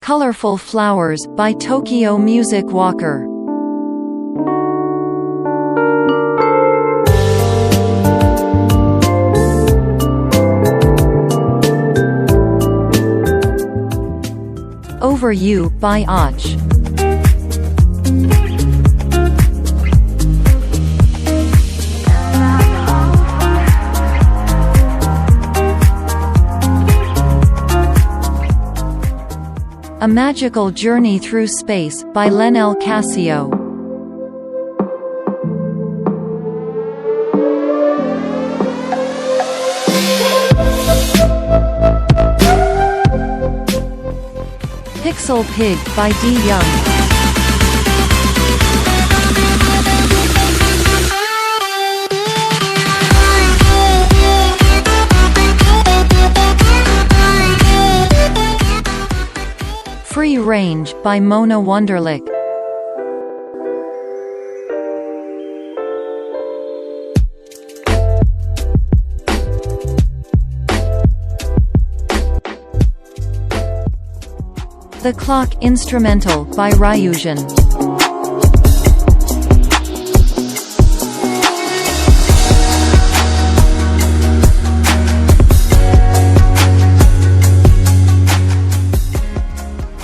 Colorful Flowers by Tokyo Music Walker. Over You by Och. A Magical Journey Through Space by Lenel Casio. Pixel Pig by D. Young. Free Range by Mona Wunderlich. The Clock Instrumental by Ryujin.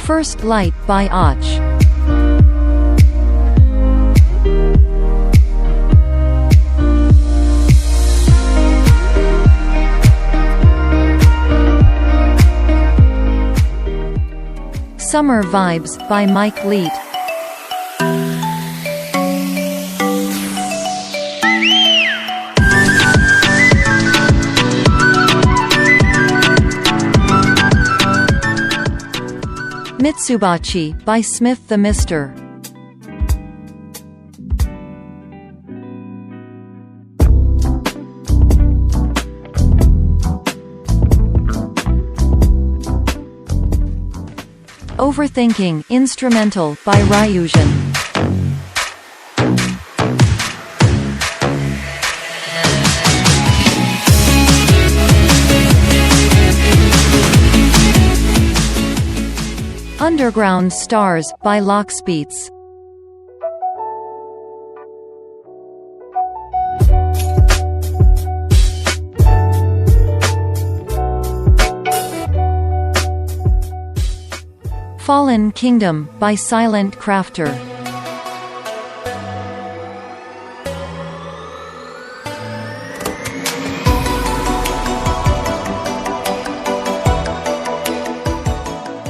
First Light by Och. Summer Vibes by Mike Leet. Mitsubachi by Smith the Mister. Overthinking Instrumental by Ryujin. Underground Stars by Lockspeets. Fallen Kingdom by Silent Crafter.